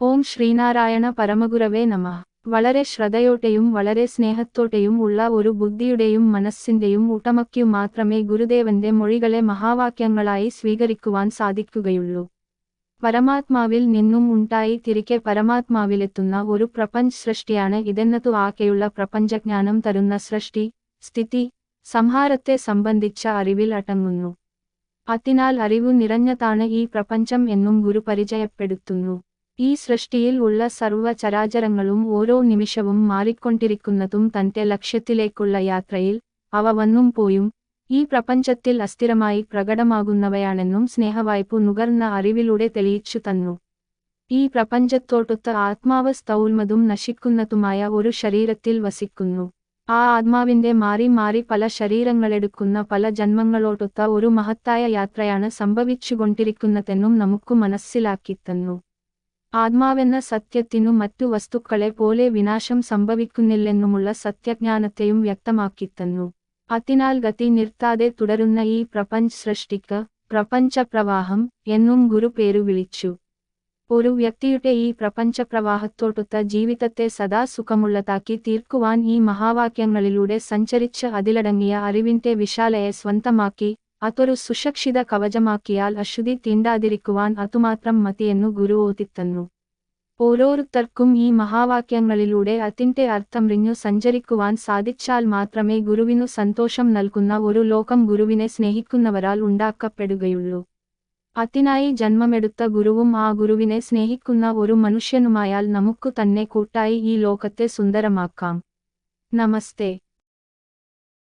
ഓം ശ്രീനാരായണ പരമഗുരവേ നമഃ. വളരെ ശ്രദ്ധയോടെയും വളരെ സ്നേഹത്തോടെയും ഉള്ള ഒരു ബുദ്ധിയുടെയും മനസ്സിന്റെയും ഉടമയ്ക്കു മാത്രമേ ഗുരുദേവന്റെ മൊഴികളെ മഹാവാക്യങ്ങളായി സ്വീകരിക്കുവാൻ സാധിക്കുകയുള്ളൂ. പരമാത്മാവിൽ നിന്നും ഉണ്ടായി തിരികെ പരമാത്മാവിലെത്തുന്ന ഒരു പ്രപഞ്ച സൃഷ്ടിയാണ് ഇതെന്നതു ആകെയുള്ള പ്രപഞ്ചജ്ഞാനം തരുന്ന സൃഷ്ടി, സ്ഥിതി, സംഹാരത്തെ സംബന്ധിച്ച അറിവിൽ അടങ്ങുന്നു. അതിനാൽ അറിവു നിറഞ്ഞതാണ് ഈ പ്രപഞ്ചം എന്നും ഗുരു പരിചയപ്പെടുത്തുന്നു. ഈ സൃഷ്ടിയിൽ ഉള്ള സർവ്വ ചരാചരങ്ങളും ഓരോ നിമിഷവും മാറിക്കൊണ്ടിരിക്കുന്നതും തന്റെ ലക്ഷ്യത്തിലേക്കുള്ള യാത്രയിൽ, അവ വന്നും പോയും, ഈ പ്രപഞ്ചത്തിൽ അസ്ഥിരമായി പ്രകടമാകുന്നവയാണെന്നും സ്നേഹവായ്പു നുകർന്ന അറിവിലൂടെ തെളിയിച്ചു തന്നു. ഈ പ്രപഞ്ചത്തോടൊത്ത് ആത്മാവ് സ്ഥൂലമതും നശിക്കുന്നതുമായ ഒരു ശരീരത്തിൽ വസിക്കുന്നു. ആ ആത്മാവിന്റെ മാറി മാറി പല ശരീരങ്ങളെടുക്കുന്ന പല ജന്മങ്ങളോടൊത്ത ഒരു മഹത്തായ യാത്രയാണ് സംഭവിച്ചുകൊണ്ടിരിക്കുന്നതെന്നും നമുക്കു മനസ്സിലാക്കിത്തന്നു. ആത്മാവെന്ന സത്യത്തിനു മറ്റു വസ്തുക്കളെ പോലെ വിനാശം സംഭവിക്കുന്നില്ലെന്നുമുള്ള സത്യജ്ഞാനത്തെയും വ്യക്തമാക്കിത്തന്നു. അതിനാൽ ഗതി നിർത്താതെ തുടരുന്ന ഈ പ്രപഞ്ച സൃഷ്ടിക്ക് പ്രപഞ്ചപ്രവാഹം എന്നും ഗുരു പേരു വിളിച്ചു. ഒരു വ്യക്തിയുടെ ഈ പ്രപഞ്ചപ്രവാഹത്തോടൊത്ത ജീവിതത്തെ സദാ സുഖമുള്ളതാക്കി തീർക്കുവാൻ ഈ മഹാവാക്യങ്ങളിലൂടെ സഞ്ചരിച്ച് അതിലടങ്ങിയ അറിവിന്റെ വിശാലയെ സ്വന്തമാക്കി അതൊരു സുരക്ഷിത കവചമാക്കിയാൽ അശുദ്ധി തീണ്ടാതിരിക്കുവാൻ അതുമാത്രം മതിയെന്നു ഗുരു ഓതിത്തന്നു. ഓരോരുത്തർക്കും ഈ മഹാവാക്യങ്ങളിലൂടെ അതിന്റെ അർത്ഥമറിഞ്ഞു സഞ്ചരിക്കുവാൻ സാധിച്ചാൽ മാത്രമേ ഗുരുവിനു സന്തോഷം നൽകുന്ന ഒരു ലോകം ഗുരുവിനെ സ്നേഹിക്കുന്നവരാൽ ഉണ്ടാക്കപ്പെടുകയുള്ളൂ. അതിനായി ജന്മമെടുത്ത ഗുരുവും ആ ഗുരുവിനെ സ്നേഹിക്കുന്ന ഒരു മനുഷ്യനുമായാൽ നമുക്കു തന്നെ കൂട്ടായി ഈ ലോകത്തെ സുന്ദരമാക്കാം. നമസ്തേ.